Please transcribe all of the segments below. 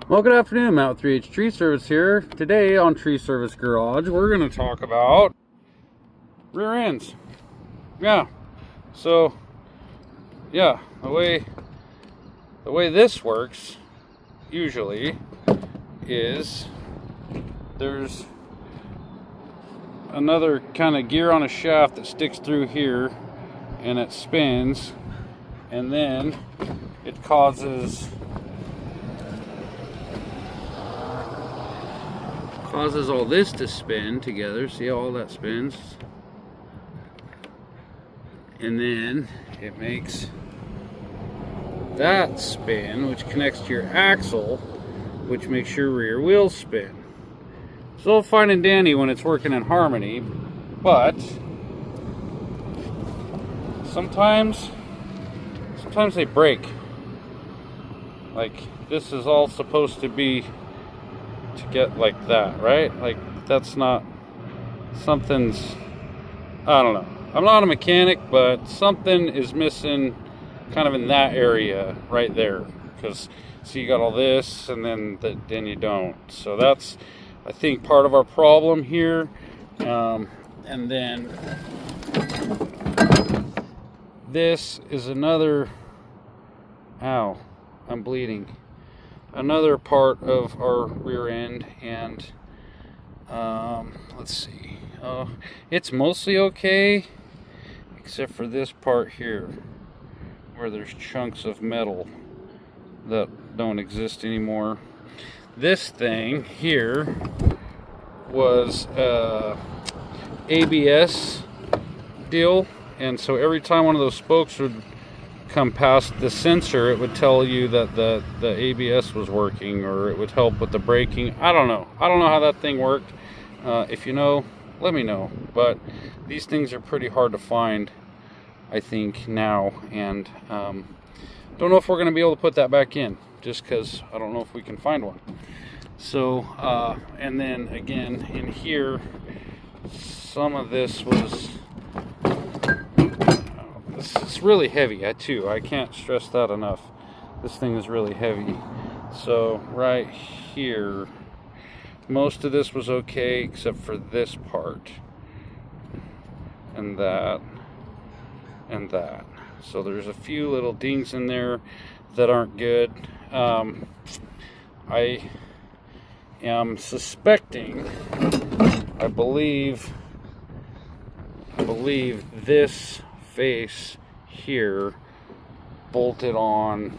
Well, good afternoon, Matt with 3H Tree Service here. Today on Tree Service Garage, we're going to talk about rear ends. Yeah, so, yeah, the way this works, usually, is there's another kind of gear on a shaft that sticks through here, and it spins, and then it causes all this to spin together. See how all that spins? And then it makes that spin, which connects to your axle, which makes your rear wheels spin. It's all fine and dandy when it's working in harmony, but sometimes they break. Like, this is all supposed to be to get like that, right? Like, that's not, something's, I don't know. I'm not a mechanic, but something is missing kind of in that area right there. Because, see, you got all this, and then you don't. So that's, I think, part of our problem here. And then this is another, ow, I'm bleeding. Another part of our rear end, and let's see, it's mostly okay except for this part here where there's chunks of metal that don't exist anymore. This thing here was ABS deal, and so every time one of those spokes would come past the sensor, it would tell you that the ABS was working, or it would help with the braking. I don't know how that thing worked. If you know, let me know. But these things are pretty hard to find, I think, now, and don't know if we're going to be able to put that back in, just because I don't know if we can find one. So and then again in here, some of this was, it's really heavy too. I can't stress that enough. This thing is really heavy. So right here, most of this was okay except for this part and that and that. So there's a few little dings in there that aren't good. I am suspecting, I believe this face here bolted on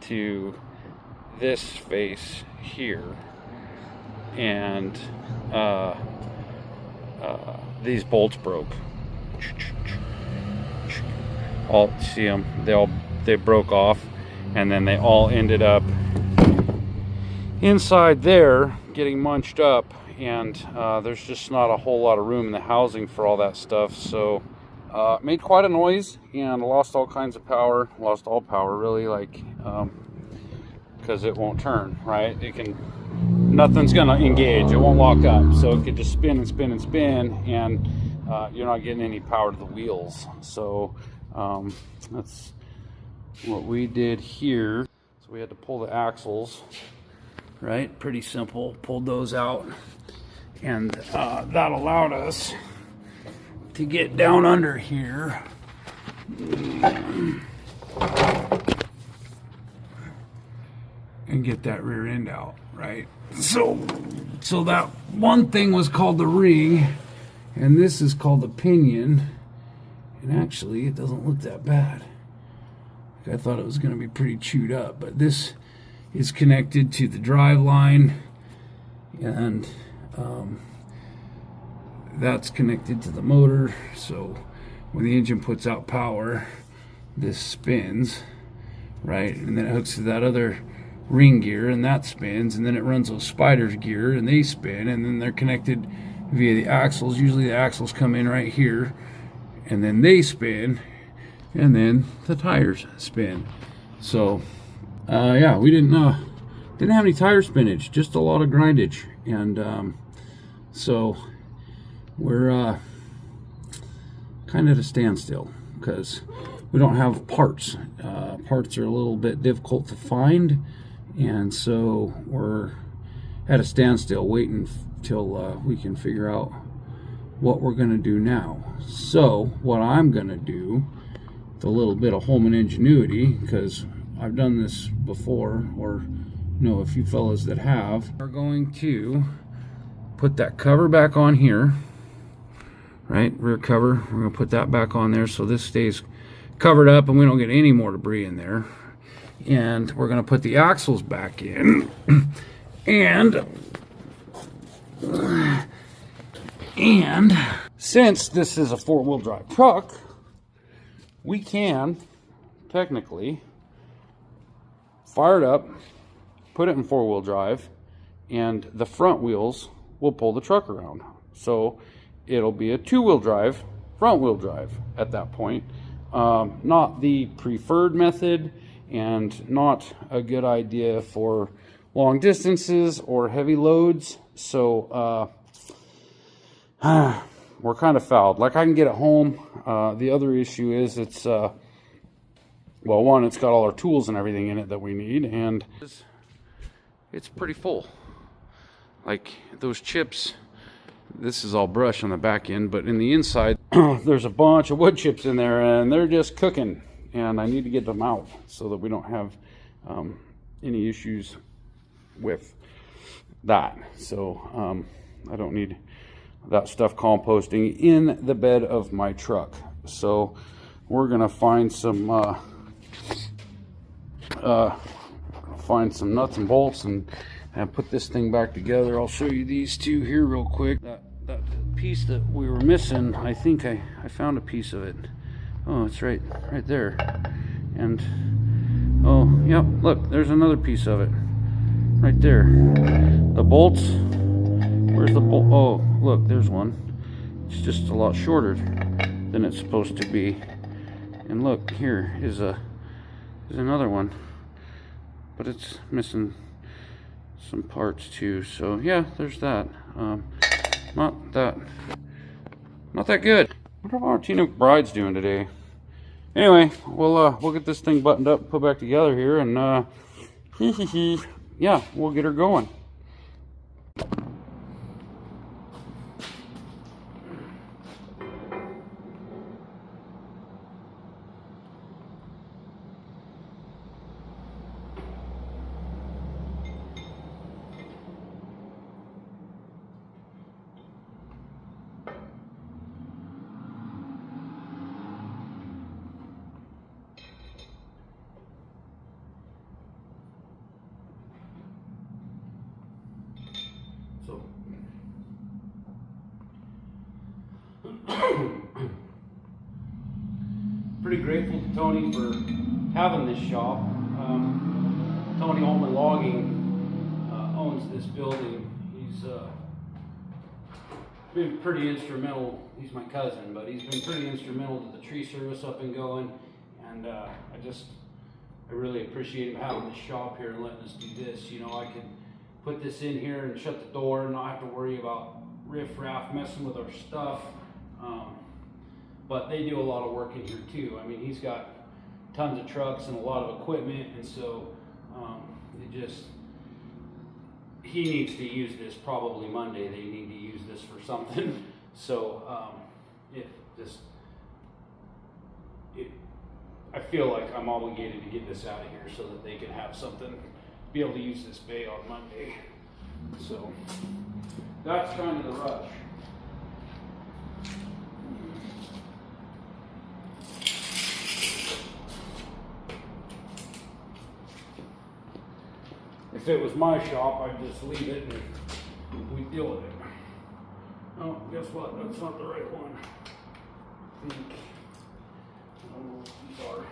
to this face here, and these bolts broke. All, see them, they broke off, and then they all ended up inside there getting munched up, and there's just not a whole lot of room in the housing for all that stuff. So made quite a noise, and lost all kinds of power, lost all power really, like because it won't turn, right? Nothing's gonna engage, it won't lock up, so it could just spin and spin and spin, and you're not getting any power to the wheels. So that's what we did here. So we had to pull the axles, right? Pretty simple. Pulled those out, and that allowed us to get down under here and get that rear end out, right? So that one thing was called the ring, and this is called the pinion, and actually it doesn't look that bad. I thought it was going to be pretty chewed up, but this is connected to the drive line, and that's connected to the motor. So when the engine puts out power, this spins, right? And then it hooks to that other ring gear, and that spins, and then it runs those spiders gear, and they spin, and then they're connected via the axles. Usually the axles come in right here, and then they spin, and then the tires spin. So yeah, we didn't have any tire spinach, just a lot of grindage, and so we're kind of at a standstill because we don't have parts. parts are a little bit difficult to find, and so we're at a standstill waiting till we can figure out what we're going to do now. So what I'm going to do, with a little bit of home and ingenuity, because I've done this before, or know a few fellas that have, are going to put that cover back on here, right, rear cover. We're going to put that back on there so this stays covered up and we don't get any more debris in there. And we're going to put the axles back in. And since this is a four-wheel drive truck, we can technically fire it up, put it in four-wheel drive, and the front wheels will pull the truck around. So it'll be a two-wheel drive, front-wheel drive at that point. Not the preferred method, and not a good idea for long distances or heavy loads. So we're kind of fouled. Like, I can get it home. The other issue is it's well, one, it's got all our tools and everything in it that we need, and it's pretty full. Like, those chips, this is all brush on the back end, but in the inside there's a bunch of wood chips in there, and they're just cooking, and I need to get them out so that we don't have any issues with that. So I don't need that stuff composting in the bed of my truck. So we're gonna find some nuts and bolts and put this thing back together. I'll show you these two here real quick. That piece that we were missing, I think I found a piece of it. Oh, it's right there. And oh, yep, look, there's another piece of it right there. The bolts, where's the bolt? Oh, look, there's one. It's just a lot shorter than it's supposed to be. And look, here is another one, but it's missing some parts too. So yeah, there's that. Not that good. What are our Teen Bride's doing today? Anyway, we'll get this thing buttoned up, put back together here, and yeah, we'll get her going. Pretty grateful to Tony for having this shop. Tony Holman Logging owns this building. He's been pretty instrumental. He's my cousin, but he's been pretty instrumental to the tree service up and going. And I really appreciate him having this shop here and letting us do this. You know, I could put this in here and shut the door and not have to worry about riff-raff messing with our stuff. But they do a lot of work in here too. I mean, he's got tons of trucks and a lot of equipment, and so he needs to use this probably Monday. They need to use this for something. So I feel like I'm obligated to get this out of here so that they can have something, be able to use this bay on Monday. So that's kind of the rush. If it was my shop, I'd just leave it and we'd deal with it. Oh, guess what? That's not the right one. I think. I don't know what these are.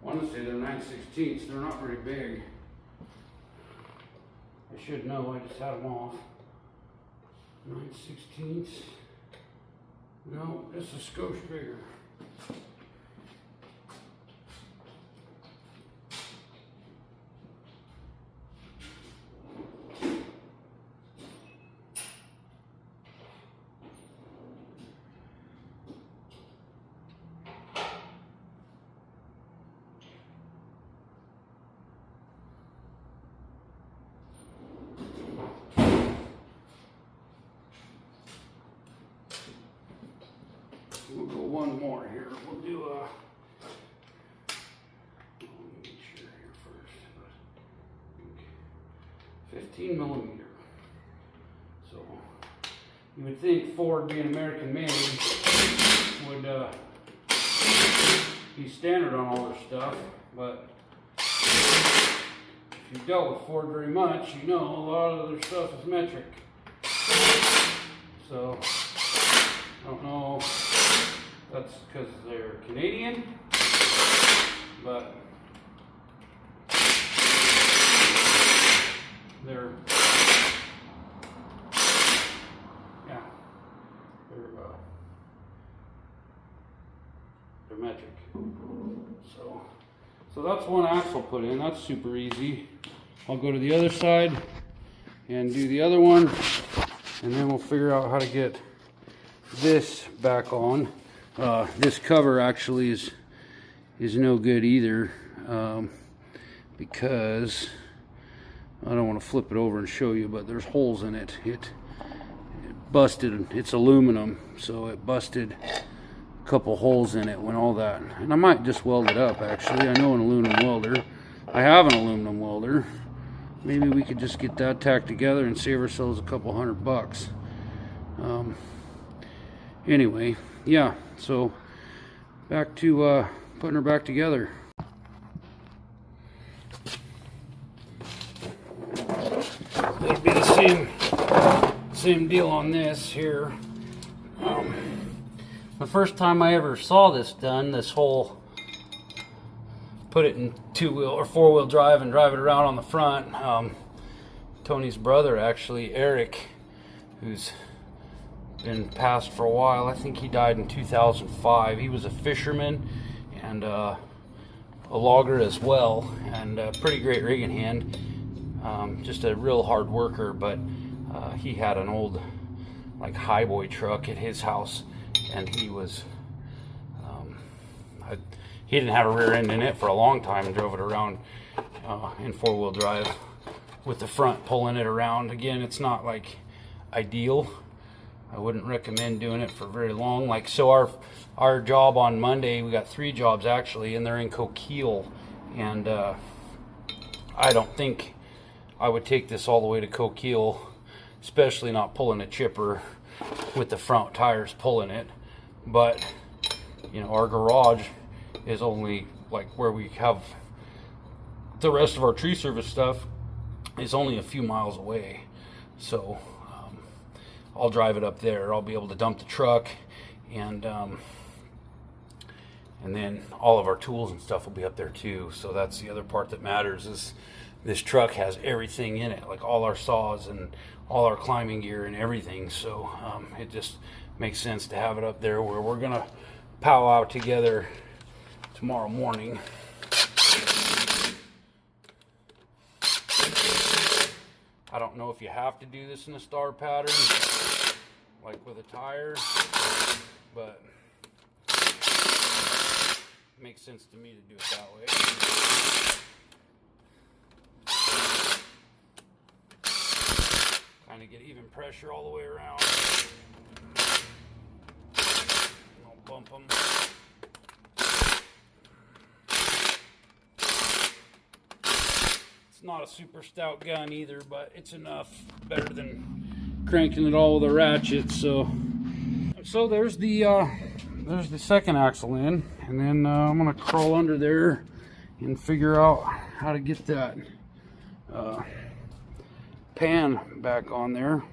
Honestly, they're 9/16. They're not very big. I should know, I just had them off. 9/16. No, this is skosh bigger. We'll go one more here. We'll do a, let me make sure here first. 15 millimeter. So you would think Ford, being American made, would be standard on all their stuff, but if you've dealt with Ford very much, you know a lot of their stuff is metric. So I don't know. That's because they're Canadian, but they're, yeah, they're metric. So that's one axle put in. That's super easy. I'll go to the other side and do the other one, and then we'll figure out how to get this back on. This cover actually is no good either, because I don't want to flip it over and show you, but there's holes in it. It busted. It's aluminum, so it busted a couple holes in it when all that. And I might just weld it up. Actually, I know an aluminum welder. I have an aluminum welder. Maybe we could just get that tacked together and save ourselves a couple $100. Anyway, yeah, so back to putting her back together. It'll be the same deal on this here. The first time I ever saw this done, this whole put it in 2-wheel or 4-wheel drive and drive it around on the front. Tony's brother, actually, Eric, who's been passed for a while. I think he died in 2005. He was a fisherman and a logger as well, and a pretty great rigging hand. Just a real hard worker, but he had an old like highboy truck at his house, and he was he didn't have a rear end in it for a long time and drove it around in 4-wheel drive with the front pulling it around. Again, it's not like ideal. I wouldn't recommend doing it for very long. Like, so our job on Monday, we got 3 jobs actually, and they're in Coquille, and I don't think I would take this all the way to Coquille, especially not pulling a chipper with the front tires pulling it. But you know, our garage is only like where we have the rest of our tree service stuff is only a few miles away. So I'll drive it up there. I'll be able to dump the truck, and then all of our tools and stuff will be up there too. So that's the other part that matters, is this truck has everything in it, like all our saws and all our climbing gear and everything. So it just makes sense to have it up there where we're gonna pow out together tomorrow morning. I don't know if you have to do this in a star pattern, like with a tire, but it makes sense to me to do it that way. Kind of get even pressure all the way around. I'll bump them. It's not a super stout gun either, but it's enough, better than cranking it all with a ratchet. So there's the second axle in, and then I'm gonna crawl under there and figure out how to get that pan back on there.